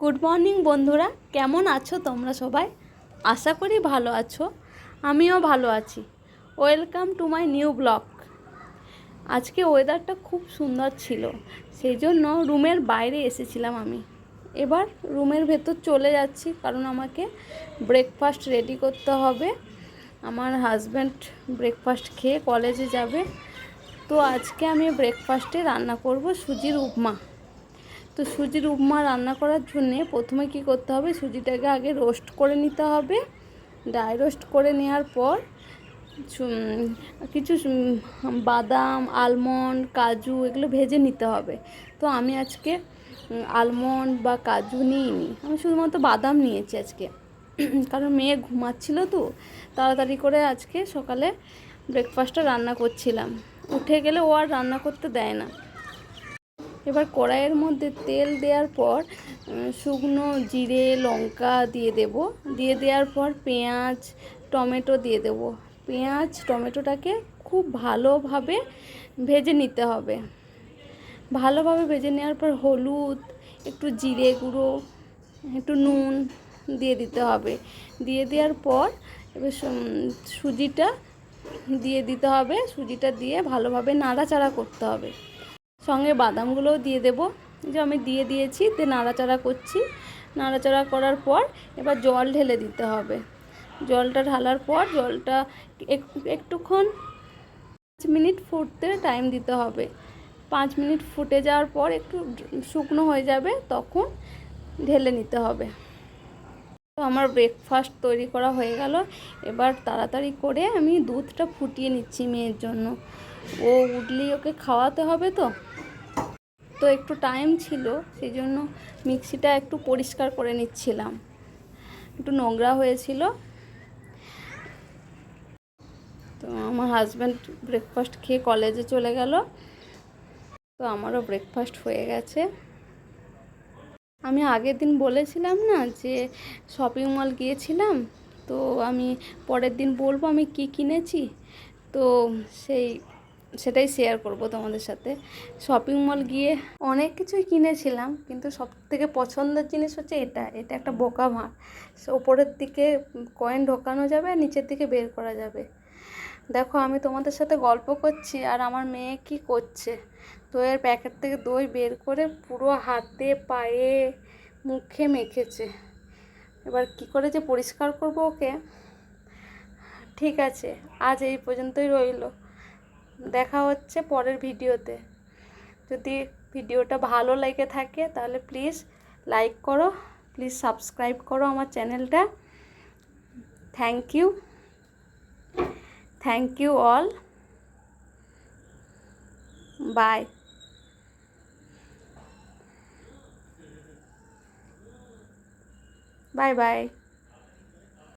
Good morning বন্ধুরা, কেমন আছো তোমরা সবাই? আশা করি ভালো আছো, আমিও ভালো আছি। Welcome to my new blog. আজকে ওয়েদারটা খুব সুন্দর ছিল, সেই জন্য রুমের বাইরে এসেছিলাম আমি। এবার রুমের ভেতর চলে যাচ্ছি, কারণ আমাকে ব্রেকফাস্ট রেডি করতে হবে। আমার হাজব্যান্ড ব্রেকফাস্ট খেয়ে কলেজে যাবে। তো আজকে আমি ব্রেকফাস্টে রান্না করব সুজির উপমা। তো সুজির উপমা রান্না করার জন্যে প্রথমে কি করতে হবে, সুজিটাকে আগে রোস্ট করে নিতে হবে। ড্রাই রোস্ট করে নেওয়ার পর কিছু বাদাম, আলমন্ড, কাজু এগুলো ভেজে নিতে হবে। তো আমি আজকে আলমন্ড বা কাজু নিইনি, আমি শুধুমাত্র বাদাম নিয়েছি আজকে। কারণ মেয়ে ঘুমাচ্ছিল, তো তাড়াতাড়ি করে আজকে সকালে ব্রেকফাস্টটা রান্না করছিলাম। উঠে গেলে ও আর রান্না করতে দেয় না। এবার কড়াইয়ের মধ্যে তেল দেওয়ার পর শুকনো জিরে, লঙ্কা দিয়ে দেব। দিয়ে দেওয়ার পর পেঁয়াজ, টমেটো দিয়ে দেব। পেঁয়াজ টমেটোটাকে খুব ভালোভাবে ভেজে নিতে হবে। ভালোভাবে ভেজে নেওয়ার পর হলুদ, একটু জিরে গুঁড়ো, একটু নুন দিয়ে দিতে হবে। দিয়ে দেওয়ার পর এবার সুজিটা দিয়ে দিতে হবে। সুজিটা দিয়ে ভালোভাবে নাড়াচাড়া করতে হবে। সঙ্গে বাদামগুলোও দিয়ে দেব। যে আমি দিয়ে দিয়েছি, নাড়াচাড়া করছি। নাড়াচাড়া করার পর এবার জল ঢেলে দিতে হবে। জলটা ঢালার পর জলটা একটুক্ষণ 5 মিনিট ফুটতে টাইম দিতে হবে। 5 মিনিট ফুটে যাওয়ার পর একটু শুকনো হয়ে যাবে, তখন ঢেলে নিতে হবে। তো আমার ব্রেকফাস্ট তৈরি করা হয়ে গেল। এবার তাড়াতাড়ি করে আমি দুধটা ফুটিয়ে নিচ্ছি মেয়ের জন্য। ও উঠলেই ওকে খাওয়াতে হবে। তো একটু টাইম ছিল, সেই জন্য মিক্সিটা একটু পরিষ্কার করে নিচ্ছিলাম, একটু নোংরা হয়েছিল। তো আমার হাজব্যান্ড ব্রেকফাস্ট খেয়ে কলেজে চলে গেল। তো আমারও ব্রেকফাস্ট হয়ে গেছে। আমি আগের দিন বলেছিলাম না যে শপিং মল গিয়েছিলাম, তো আমি পরের দিন বলবো আমি কি কিনেছি। তো সেটাই শেয়ার করব তোমাদের সাথে। শপিং মল গিয়ে অনেক কিছুই কিনেছিলাম, কিন্তু সবথেকে পছন্দের জিনিস হচ্ছে এটা একটা বোকা মার। ওপরের দিকে কয়েন ঢোকানো যাবে আর নিচের দিকে বের করা যাবে। দেখো, আমি তোমাদের সাথে গল্প করছি আর আমার মেয়ে কি করছে। দইয়ের প্যাকেট থেকে দই বের করে পুরো হাতে, পায়ে, মুখে মেখেছে। এবার কি করে যে পরিষ্কার করব ওকে। ঠিক আছে, আজ এই পর্যন্তই রইল। দেখা হচ্ছে পরের ভিডিওতে। যদি ভিডিওটা ভালো লেগে থাকে তাহলে প্লিজ লাইক করো, প্লিজ সাবস্ক্রাইব করো আমার চ্যানেলটা। Thank you all. Bye. Bye by.